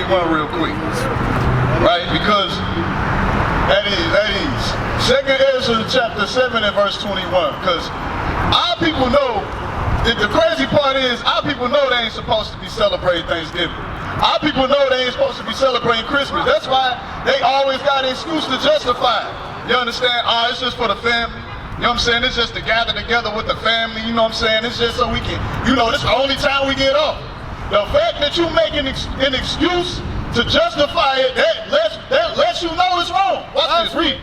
21 real quick, right? Because that is 2nd Ezra chapter 7 and verse 21. Because our people know, the crazy part is, our people know they ain't supposed to be celebrating Thanksgiving. Our people know they ain't supposed to be celebrating Christmas. That's why they always got an excuse to justify it. You understand? It's just for the family. You know what I'm saying? It's just to gather together with the family. You know what I'm saying? It's just so we can, this is the only time we get off. The fact that you make an excuse to justify it, that lets you know it's wrong. Watch this, read.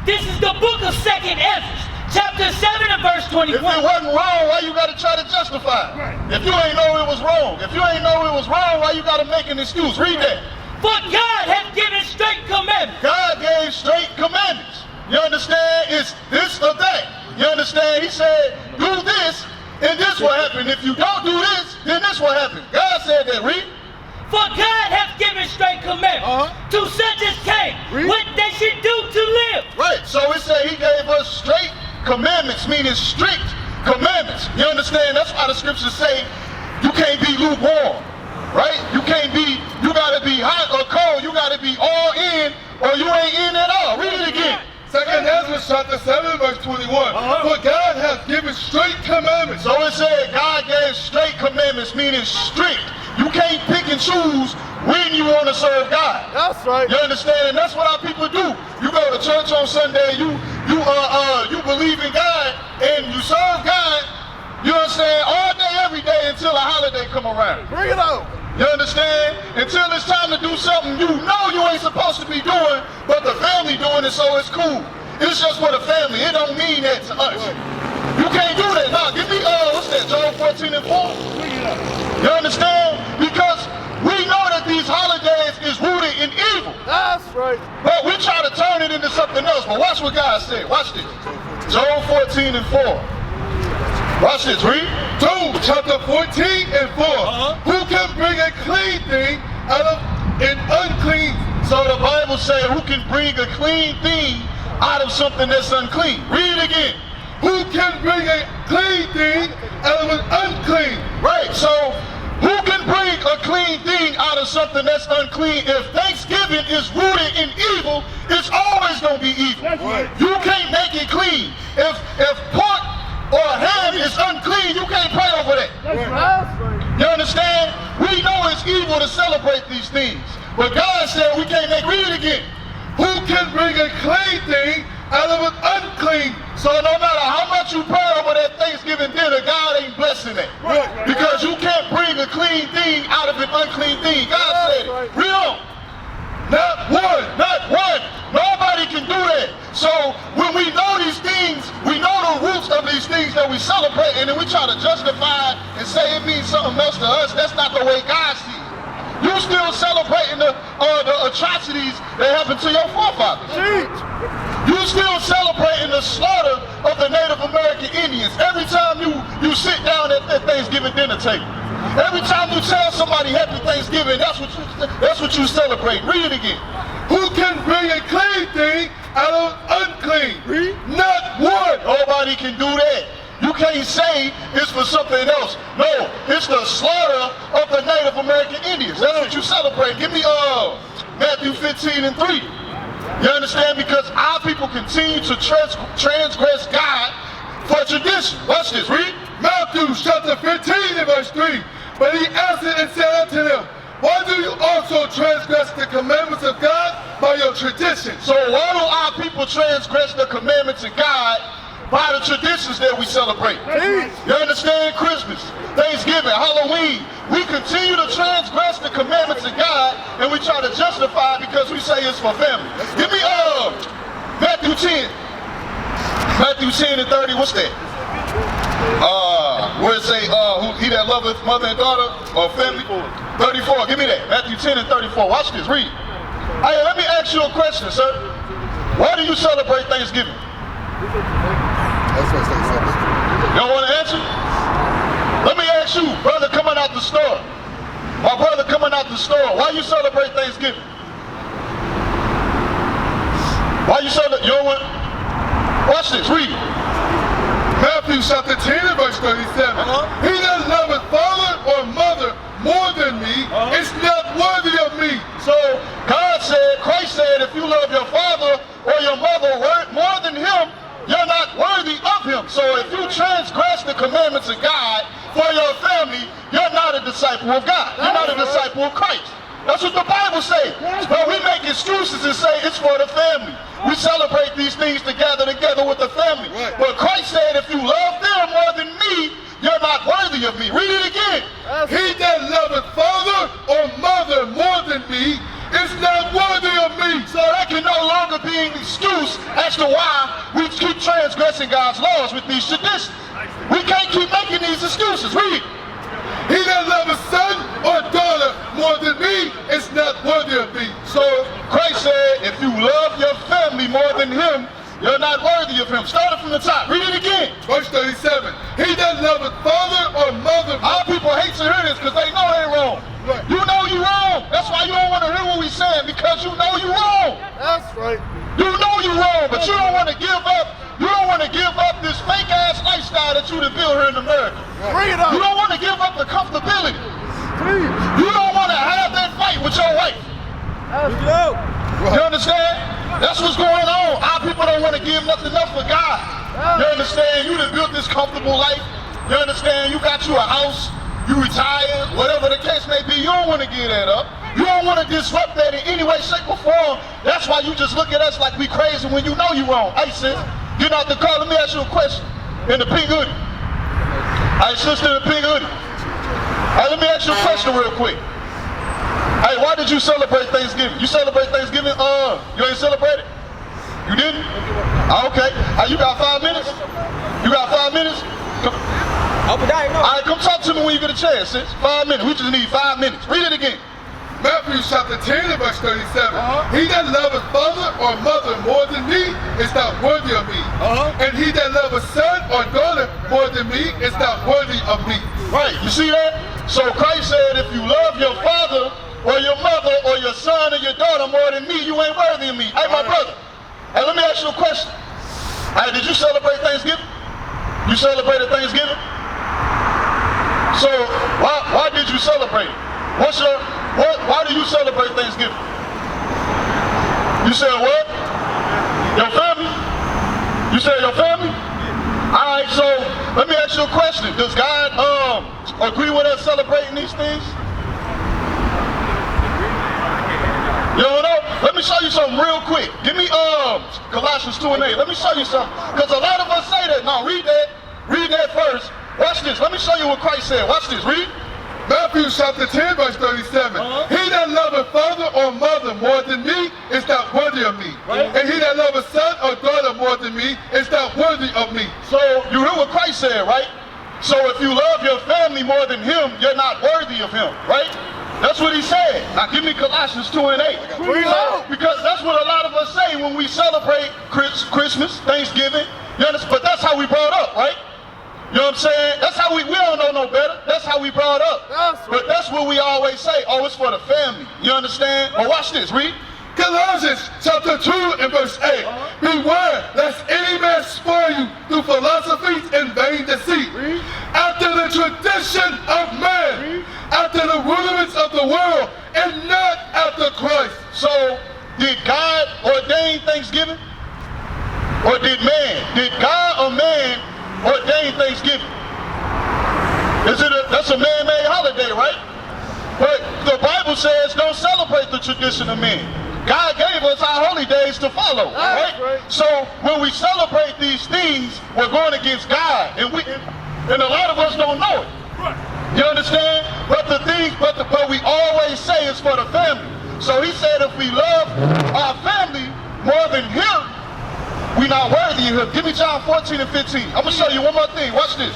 This is the book of 2nd Ezra, chapter 7 and verse 21. If it wasn't wrong, why you got to try to justify it? Right. If you ain't know it was wrong, why you got to make an excuse? Read that. For God hath given straight commandments. God gave straight commandments. You understand? It's this or that. You understand? He said, do this, and this will happen. If you don't do this, then this will happen. God said that. Read. For God hath given straight commandments to such as came, what they should do to live. Right. So it said he gave us straight commandments, meaning strict commandments. You understand? That's why the scriptures say you can't be lukewarm. Right? You gotta be hot or cold. You gotta be all in or you ain't in at all. Read it again. 2nd Ezra chapter 7 verse 21. For God hath given straight commandments. So it said God gave straight commandments, meaning strict. You can't pick and choose when you want to serve God. That's right. You understand? And that's what our people do. You go to church on Sunday, you believe in God and you serve God, you understand, all day, every day until a holiday come around. Bring it on. You understand? Until it's time to do something you know you ain't supposed to be doing, but the family doing it, so it's cool. It's just for the family. It don't mean that to us. You can't do that. Now, give me, what's that, John 14 and 4? You understand? Because we know that these holidays is rooted in evil. That's right. But we try to turn it into something else. But watch what God said. Watch this. John 14 and 4. Watch this, read. Job chapter 14 and 4. Who can bring a clean thing out of an unclean? So the Bible says, who can bring a clean thing out of something that's unclean? Read it again. Who can bring a clean thing out of an unclean? Right, so who can bring a clean thing out of something that's unclean? If Thanksgiving is rooted in evil, it's always going to be evil. Right. You can't make it clean. If pork or ham is unclean, you can't pray over that. Right. You understand? We know it's evil to celebrate these things. But God said we can't read it again. Who can bring a clean thing out of an unclean? So no matter how much you pray over that Thanksgiving dinner, God ain't blessing it. Right. Because you can't bring a clean thing out of an unclean thing. God said it. Read on. Not one. Not one. Nobody can do that. So when we know these things, we know the roots of these things that we celebrate, and then we try to justify and say it means something else to us. That's not the way God sees it. You still celebrating the atrocities that happened to your forefathers. You still celebrating the slaughter of the Native American Indians every time you sit down at that Thanksgiving dinner table. Every time you tell somebody Happy Thanksgiving, that's what you celebrate. Read it again. Who can bring a clean thing out of unclean? Not one. Nobody can do that. You can't say it's for something else. No, it's the slaughter of the Native American Indians. That's what you celebrate. Give me Matthew 15 and 3. You understand? Because our people continue to transgress God for tradition. Watch this, read. Matthew chapter 15 and verse 3. But he answered and said unto them, why do you also transgress the commandments of God by your traditions? So why do our people transgress the commandments of God by the traditions that we celebrate? You understand? Christmas, Thanksgiving, Halloween. We continue to transgress the commandments of God, and we try to justify it because we say it's for family. Give me Matthew 10. Matthew 10 and 30, what's that? Where it say, he that loveth mother and daughter or family? 34, give me that. Matthew 10 and 34, watch this, read. Hey, let me ask you a question, sir. Why do you celebrate Thanksgiving? You don't want to answer? Let me ask you, brother coming out the store. My brother coming out the store, why you celebrate Thanksgiving? Why you celebrate? You don't want? Watch this, read it. Matthew chapter 10 and verse 37. He that loveth father or mother more than me is not worthy of me. So God said, Christ said, if you love your father or your mother more than him, you're not worthy of him. So if you transgress the commandments of God for your family, you're not a disciple of God. You're not a disciple of Christ. That's what the Bible says. But we make excuses and say it's for the family. We celebrate these things together with the family. But Christ said, if you love them more than me, you're not worthy of me. Read it again. He that loveth father or mother more than me is not worthy of me. So that can no longer be an excuse as to why we keep transgressing God's laws with these traditions. We can't keep making these excuses. Read. He that loveth son or daughter more than me is not worthy of me. So Christ said, if you love your family more than him, you're not worthy of him. Start it from the top. Read it again. Verse 37. He that loveth father or mother. Our people hate to hear this because they know they're wrong. Right. You know you're wrong. That's why you don't want to hear what we're saying, because you know you're wrong. That's right. You know you're wrong, but you don't want to give up. You don't want to give up this fake ass lifestyle that you done built here in America. Bring it up. You don't want to give up the comfortability. Please. You don't want to have that fight with your wife. You understand? That's what's going on. Our people don't want to give nothing up for God. You understand? You done built this comfortable life. You understand? You got you a house. You retired. Whatever the case may be, you don't want to give that up. You don't want to disrupt that in any way, shape, or form. That's why you just look at us like we crazy when you know you're wrong. Hey, sis, get out the car. Let me ask you a question. In the pink hoodie. Hey, sister in the pink hoodie. Hey, let me ask you a question real quick. Hey, why did you celebrate Thanksgiving? You celebrate Thanksgiving? You ain't celebrate it? You didn't? Okay. Hey, you got 5 minutes? You got 5 minutes? All right, come talk to me when you get a chance, sis. 5 minutes. We just need 5 minutes. Read it again. Matthew chapter 10 and verse 37. He that loveth father or mother more than me is not worthy of me. And he that loveth son or daughter more than me is not worthy of me. Right, you see that? So Christ said, if you love your father or your mother or your son or your daughter more than me, you ain't worthy of me. Hey, my brother. Hey, let me ask you a question. Hey, did you celebrate Thanksgiving? You celebrated Thanksgiving? So why did you celebrate it? Why do you celebrate Thanksgiving? You said what? Your family? You said your family? Alright, so let me ask you a question. Does God agree with us celebrating these things? You don't know? Let me show you something real quick. Give me Colossians 2 and 8. Let me show you something. Because a lot of us say that. Now read that. Read that first. Watch this. Let me show you what Christ said. Watch this. Read. Matthew chapter 10 verse 37. He that loveth father or mother more than me is not worthy of me. Right. And he that loveth son or daughter more than me is not worthy of me. So you hear what Christ said, right? So if you love your family more than him, you're not worthy of him, right? That's what he said. Now give me Colossians 2 and 8. Because that's what a lot of us say when we celebrate Christmas, Thanksgiving. You understand? But that's how we brought up, right? You know what I'm saying? That's how we don't know no better. That's how we brought up. But that's what we always say. Oh, it's for the family. You understand? But watch this. Read. Colossians chapter 2 and verse 8. Beware lest any man spoil you through philosophies and vain deceit, after the tradition of man, after the rudiments of the world, and not after Christ. So, did God ordain Thanksgiving? Or did man? Did God or man ordain Thanksgiving? That's a man-made holiday, right? But the Bible says don't celebrate the tradition of men. God gave us our holy days to follow, right? So when we celebrate these things, we're going against God, and a lot of us don't know it. You understand? But we always say it's for the family. So he said if we love our family more than him, we're not worthy of him. Give me John 14 and 15. I'm gonna show you one more thing. Watch this.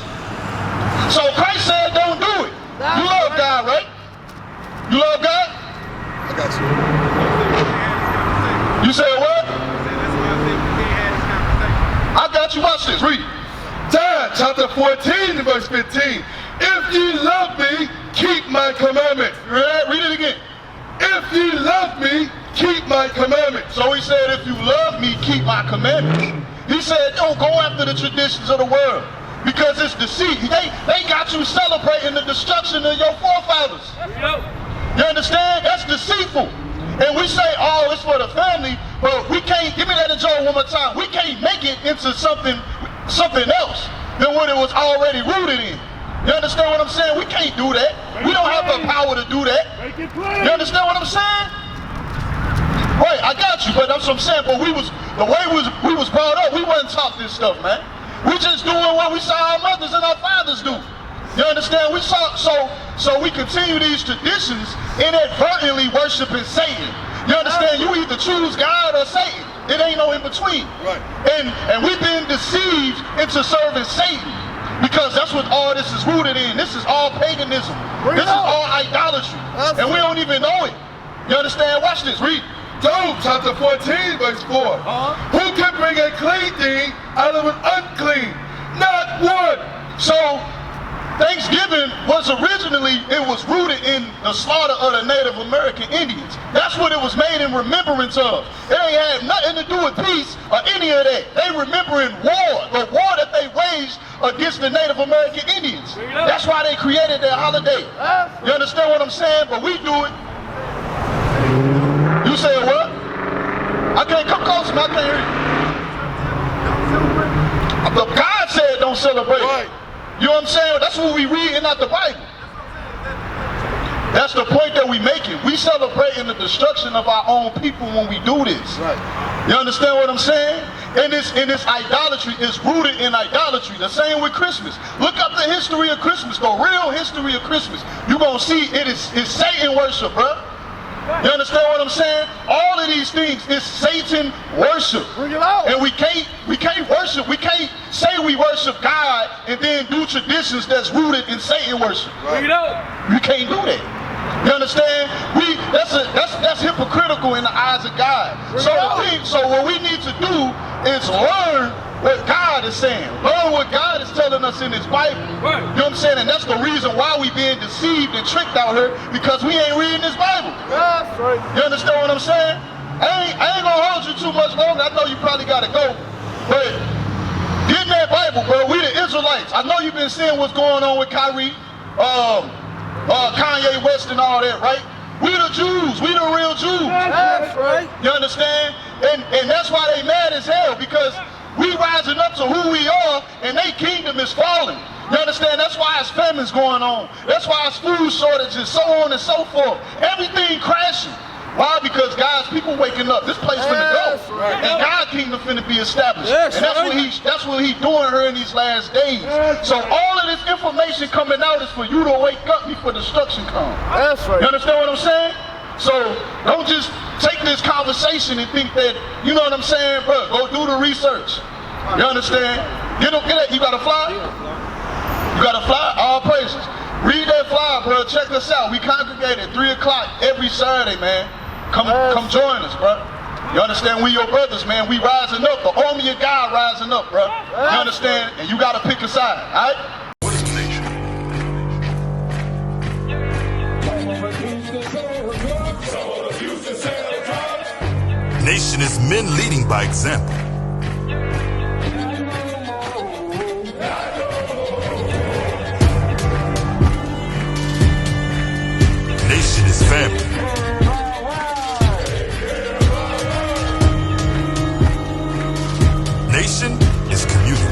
So Christ said don't do it. You love God, right? You love God? I got you. You said what? I got you. Watch this. Read. John chapter 14 and verse 15. If ye love me, keep my commandments. Read it again. If ye love me, keep my commandments. So he said, if you love me, keep my commandments. He said, don't go after the traditions of the world, because it's deceit. They got you celebrating the destruction of your forefathers. You understand? That's deceitful. And we say, oh, it's for the family, but we can't, give me that in Joel one more time, we can't make it into something else than what it was already rooted in. You understand what I'm saying? We can't do that. We don't have the power to do that. You understand what I'm saying? Right, I got you, but that's what I'm saying. But the way we was brought up, we wasn't taught this stuff, man. We just doing what we saw our mothers and our fathers do. You understand? We saw, so we continue these traditions inadvertently worshiping Satan. You understand? You either choose God or Satan. It ain't no in between. Right. And we've been deceived into serving Satan because that's what all this is rooted in. This is all paganism. This is all idolatry. And we don't even know it. You understand? Watch this. Read. Job chapter 14, verse 4. Who can bring a clean thing out of an unclean? Not one. So Thanksgiving was originally, it was rooted in the slaughter of the Native American Indians. That's what it was made in remembrance of. It ain't had nothing to do with peace or any of that. They remembering war, the war that they waged against the Native American Indians. That's why they created their holiday. You understand what I'm saying? But we do it. You said what? I can't come close, man. I can't hear you. But God said don't celebrate. Right. You know what I'm saying? That's what we reading out the Bible. That's the point that we making. We celebrating the destruction of our own people when we do this. Right. You understand what I'm saying? And this idolatry is rooted in idolatry. The same with Christmas. Look up the history of Christmas, the real history of Christmas. You're going to see it's Satan worship, bro. You understand what I'm saying? All of these things is Satan worship. Bring it out. And we can't worship, we can't say we worship God and then do traditions that's rooted in Satan worship. Bring it out. You can't do that. You understand? That's hypocritical in the eyes of God. So what we need to do is learn what God is saying. Learn what God is telling us in his Bible. Right. You know what I'm saying? And that's the reason why we being deceived and tricked out here, because we ain't reading this Bible. That's right. You understand what I'm saying? I ain't gonna hold you too much longer. I know you probably gotta go. But get in that Bible, bro. We the Israelites. I know you've been seeing what's going on with Kyrie, Kanye West and all that, right? We the Jews. We the real Jews. That's right. You understand? And that's why they mad as hell, because we rising up to who we are, and their kingdom is falling. You understand? That's why it's famines going on. That's why it's food shortages, so on and so forth. Everything crashing. Why? Because God's people waking up. This place finna go. Right. And God's kingdom finna be established. And that's what he's doing here in these last days. So all of this information coming out is for you to wake up before destruction comes. That's right. You understand what I'm saying? So don't just take this conversation and think that, you know what I'm saying, bro, go do the research. You understand? Get that. You got a fly? You got a fly? All praises. Read that flyer, bro. Check us out. We congregate at 3 o'clock every Saturday, man. Come join us, bro. You understand? We your brothers, man. We rising up. The army of God rising up, bro. You understand? And you got to pick a side, all right? What is a nation? Nation is men leading by example. Nation is family. Nation is community.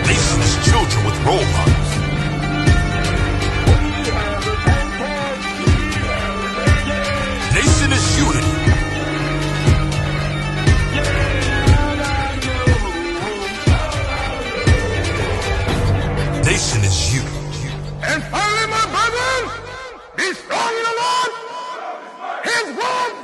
Nation is children with role models. Nation is unity. Nation is you. And finally, my brethren, be strong in the Lord, his word